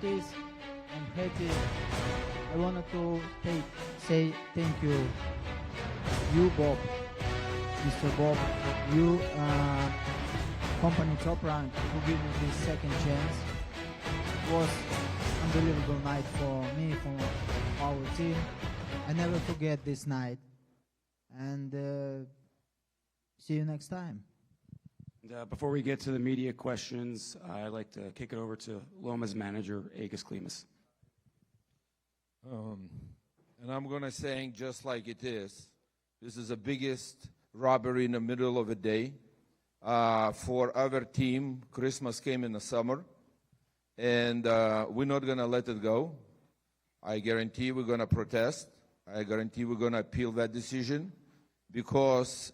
this, I'm happy. I wanted to say thank you, Bob, Mr. Bob, you, company Top Rank, who gave me this second chance. It was unbelievable night for me, for our team. I never forget this night. And see you next time. Before we get to the media questions, I'd like to kick it over to Loma's manager, Agus Klimas. And I'm going to say, just like it is, this is the biggest robbery in the middle of the day. For our team, Christmas came in the summer, and we're not going to let it go. I guarantee we're going to protest. I guarantee we're going to appeal that decision, because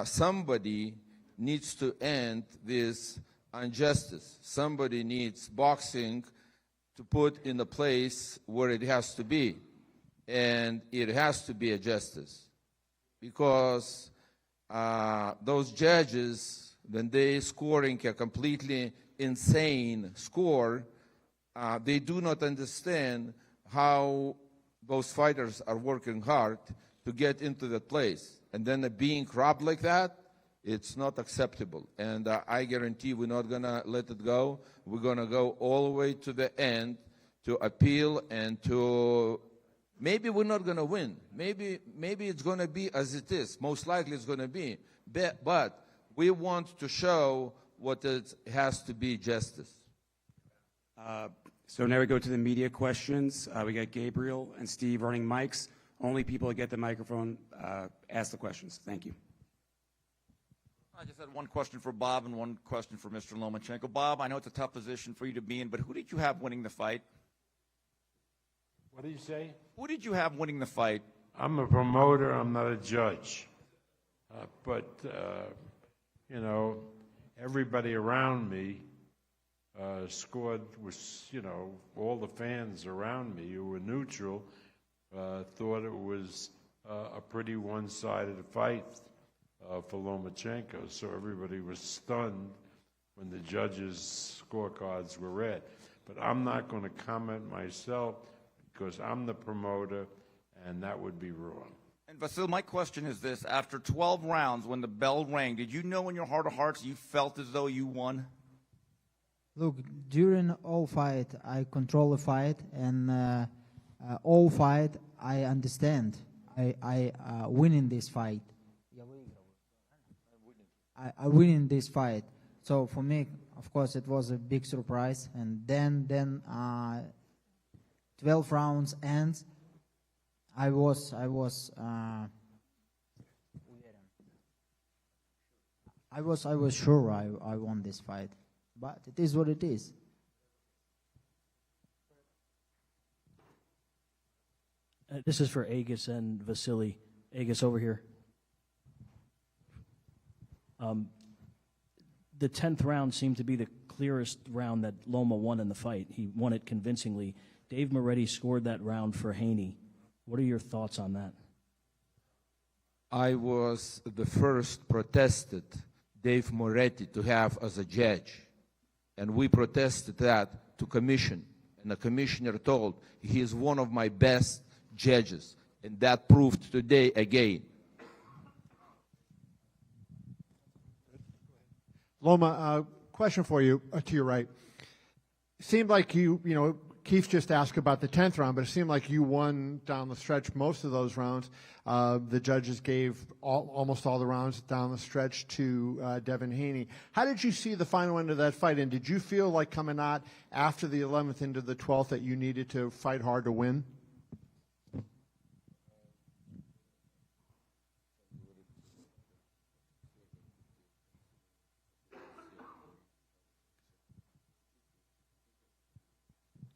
somebody needs to end this injustice. Somebody needs boxing to put in the place where it has to be. And it has to be a justice. Because those judges, when they scoring a completely insane score, they do not understand how those fighters are working hard to get into that place. And then being robbed like that, it's not acceptable. And I guarantee we're not going to let it go. We're going to go all the way to the end to appeal, and to maybe we're not going to win. Maybe it's going to be as it is. Most likely it's going to be. But we want to show what it has to be justice. So now we go to the media questions. We got Gabriel and Steve running mics. Only people that get the microphone ask the questions. Thank you. I just had one question for Bob and one question for Mr. Lomachenko. Bob, I know it's a tough position for you to be in, but who did you have winning the fight? What did you say? Who did you have winning the fight? I'm a promoter. I'm not a judge. You know, everybody around me scored, was, you know, all the fans around me who were neutral thought it was a pretty one-sided fight for Lomachenko. So everybody was stunned when the judges' scorecards were read. But I'm not going to comment myself, because I'm the promoter, and that would be wrong. And Vasiliy, my question is this. After 12 rounds, when the bell rang, did you know in your heart of hearts you felt as though you won? Look, during all fight, I control the fight, and all fight, I understand. I win in this fight. I win in this fight. So for me, of course, it was a big surprise. And then 12 rounds ends. I was sure I won this fight, but it is what it is. This is for Agus and Vasiliy. Agus, over here. The 10th round seemed to be the clearest round that Loma won in the fight. He won it convincingly. Dave Moretti scored that round for Haney. What are your thoughts on that? I was the first protested Dave Moretti to have as a judge. And we protested that to commission. And the commissioner told he is one of my best judges. And that proved today again. Loma, question for you, to your right. It seemed like you know, Keith just asked about the 10th round, but it seemed like you won down the stretch most of those rounds. The judges gave almost all the rounds down the stretch to Devin Haney. How did you see the final end of that fight, and did you feel like coming out after the 11th into the 12th that you needed to fight hard to win?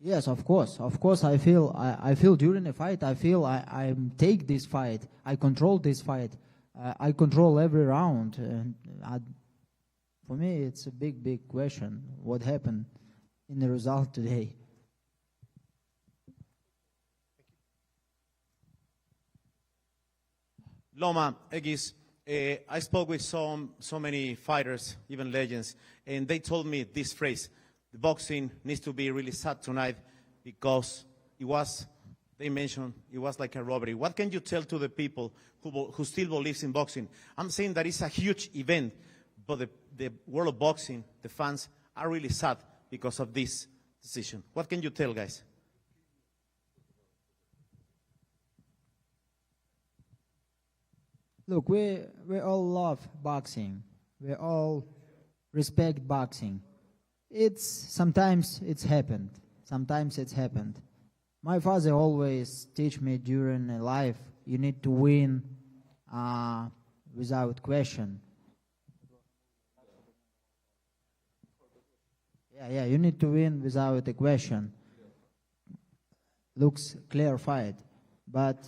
Yes, of course. Of course, I feel during the fight, I feel I take this fight. I control this fight. I control every round. And for me, it's a big question. What happened in the result today? Loma, Egis, I spoke with so many fighters, even legends, and they told me this phrase: the boxing needs to be really sad tonight because they mentioned it was like a robbery. What can you tell to the people who still believes in boxing? I'm saying that it's a huge event, but the world of boxing, the fans, are really sad because of this decision. What can you tell, guys? Look, we all love boxing. We all respect boxing. Sometimes it's happened. Sometimes it's happened. My father always teach me during life, you need to win without question. Yeah, you need to win without a question. Looks clarified, but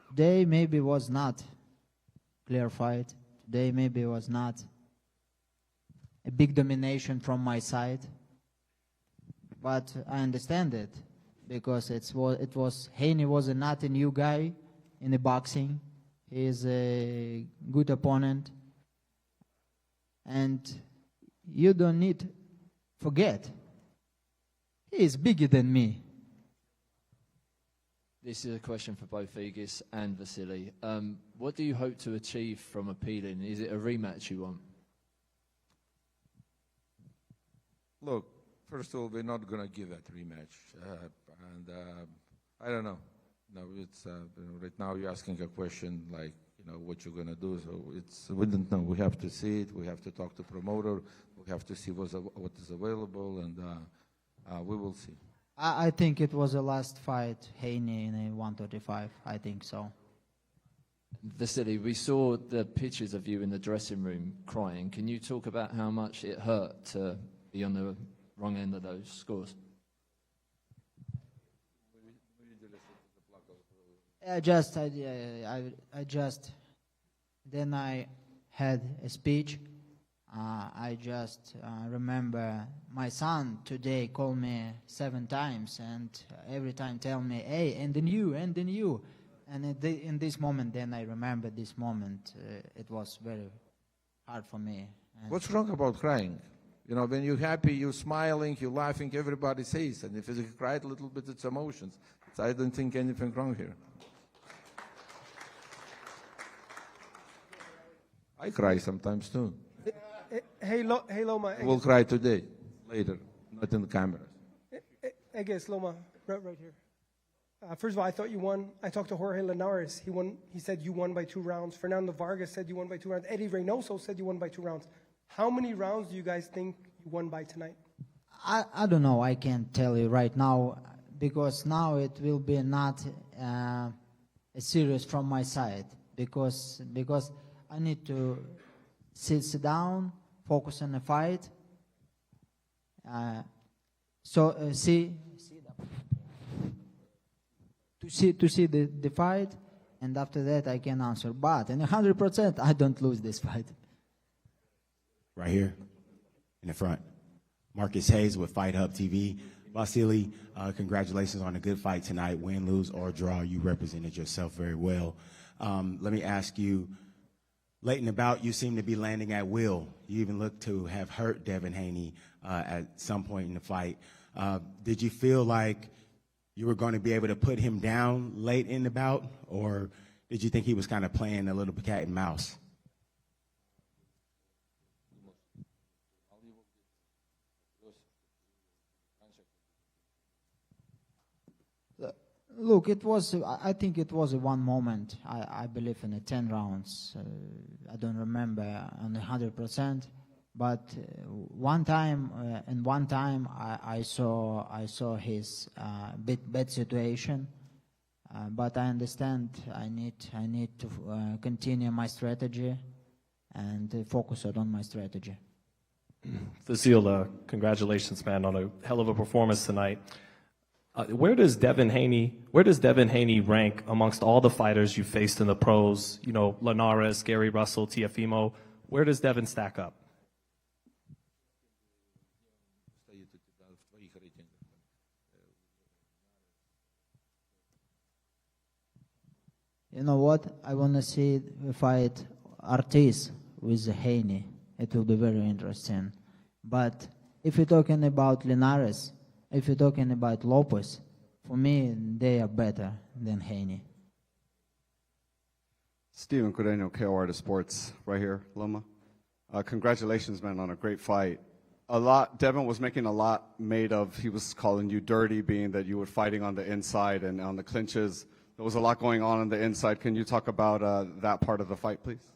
today maybe was not clarified. Today maybe was not a big domination from my side, but I understand it because Haney was not a new guy in the boxing. He is a good opponent, and you don't need to forget he is bigger than me. This is a question for both Egis and Vasiliy. What do you hope to achieve from appealing? Is it a rematch you want? Look, first of all, we're not going to give that rematch. I don't know. No, it's right now you're asking a question like, what you're going to do. So we don't know. We have to see it. We have to talk to promoter. We have to see what is available, and we will see. I think it was the last fight, Haney in a 135. I think so. Vasiliy, we saw the pictures of you in the dressing room crying. Can you talk about how much it hurt to be on the wrong end of those scores? Then I had a speech. I just remember my son today called me 7 times and every time tell me, hey, and then you. And in this moment, then I remember this moment. It was very hard for me. What's wrong about crying? When you're happy, you're smiling, you're laughing, everybody says. And if you cry a little bit, it's emotions. So I don't think anything wrong here. I cry sometimes too. Hey, Loma. We'll cry today, later, not in the cameras. I guess, Loma, right here. First of all, I thought you won. I talked to Jorge Linares. He said you won by 2 rounds. Fernando Vargas said you won by 2 rounds. Eddie Reynoso said you won by 2 rounds. How many rounds do you guys think you won by tonight? I don't know. I can't tell you right now because now it will be not a serious from my side because I need to sit down, focus on the fight. To see the fight, and after that I can answer. But in 100%, I don't lose this fight. Right here, in the front. Marcus Hayes with Fight Hub TV. Vasiliy, congratulations on a good fight tonight. Win, lose, or draw, you represented yourself very well. Let me ask you, late in the bout, you seem to be landing at will. You even look to have hurt Devin Haney at some point in the fight. Did you feel like you were going to be able to put him down late in the bout, or did you think he was kind of playing a little bit cat and mouse? Look, I think it was one moment. I believe in the 10 rounds. I don't remember on 100%, but one time I saw his bad situation. But I understand I need to continue my strategy and focus on my strategy. Vasiliy, congratulations, man, on a hell of a performance tonight. Where does Devin Haney rank amongst all the fighters you faced in the pros? Linares, Gary Russell, Teofimo. Where does Devin stack up? You know what? I want to see the fight Ortiz with Haney. It will be very interesting. But if you're talking about Linares, if you're talking about Lopez, for me, they are better than Haney. Steven Cordeño, KO Artist Sports, right here, Loma. Congratulations, man, on a great fight. Devin was making a lot made of, he was calling you dirty, being that you were fighting on the inside and on the clinches. There was a lot going on the inside. Can you talk about that part of the fight, please?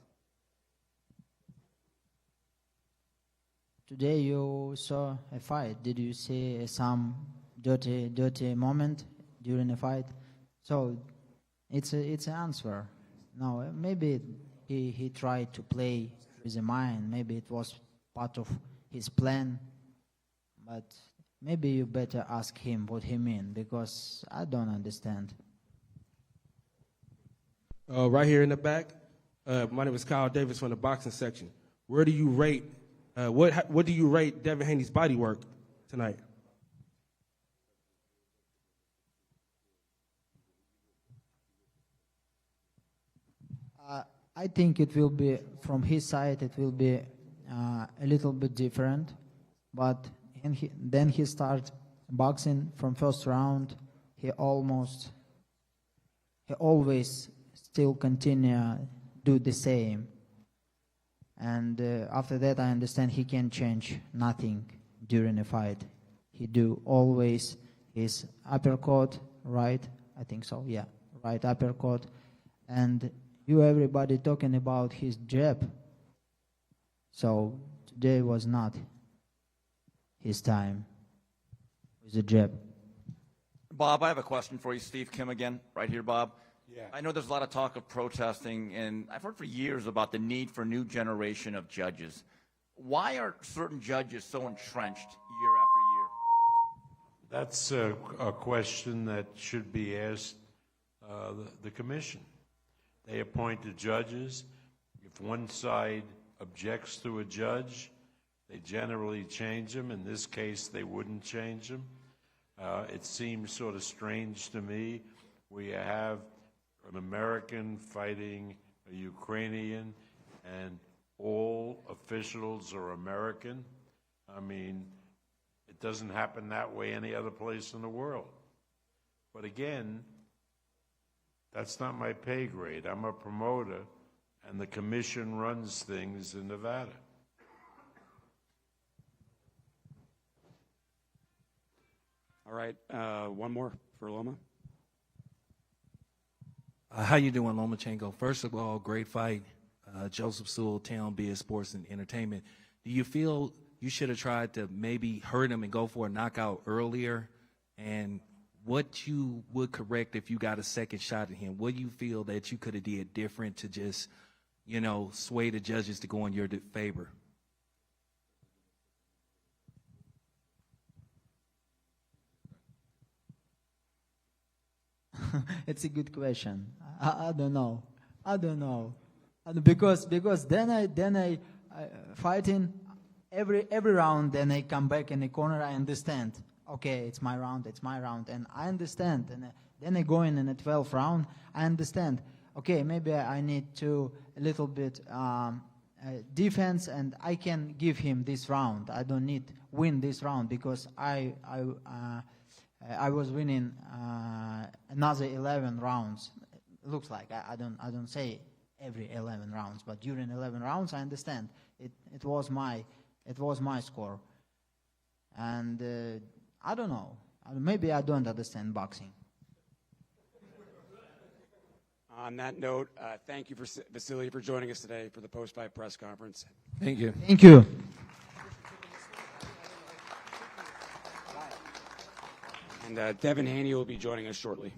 Today you saw a fight. Did you see some dirty moment during the fight? So it's an answer. No, maybe he tried to play with the mind. Maybe it was part of his plan. But maybe you better ask him what he mean, because I don't understand. Right here in the back, my name is Kyle Davis from the boxing section. Where do you rate? What do you rate Devin Haney's body work tonight? I think it will be, from his side, it will be a little bit different. But then he starts boxing from first round. He always still continue do the same. And after that, I understand he can change nothing during a fight. He do always his uppercut, right? I think so, yeah, right uppercut. And everybody talking about his jab. So today was not his time with the jab. Bob, I have a question for you. Steve Kim again, right here, Bob. Yeah. I know there's a lot of talk of protesting, and I've heard for years about the need for a new generation of judges. Why are certain judges so entrenched year after year? That's a question that should be asked the commission. They appoint the judges. If one side objects to a judge, they generally change them. In this case, they wouldn't change them. It seems sort of strange to me. We have an American fighting a Ukrainian, and all officials are American. I mean, it doesn't happen that way any other place in the world. But again, that's not my pay grade. I'm a promoter, and the commission runs things in Nevada. All right, one more for Loma. How you doing, Lomachenko? First of all, great fight. Joseph Sewell, Town Biz Sports and Entertainment. Do you feel you should have tried to maybe hurt him and go for a knockout earlier? And what you would correct if you got a second shot at him? What do you feel that you could have did different to just, sway the judges to go in your favor? It's a good question. I don't know. Because then I fighting every round. Then I come back in the corner. I understand. Okay, it's my round, and I understand. And then I go in the 12th round. I understand. Okay, maybe I need to a little bit defense, and I can give him this round. I don't need win this round because I was winning another 11 rounds. It looks like I don't say every 11 rounds, but during 11 rounds, I understand it was my score, and I don't know. Maybe I don't understand boxing. On that note, thank you, Vasiliy, for joining us today for the post-fight press conference. Thank you. Thank you. And Devin Haney will be joining us shortly.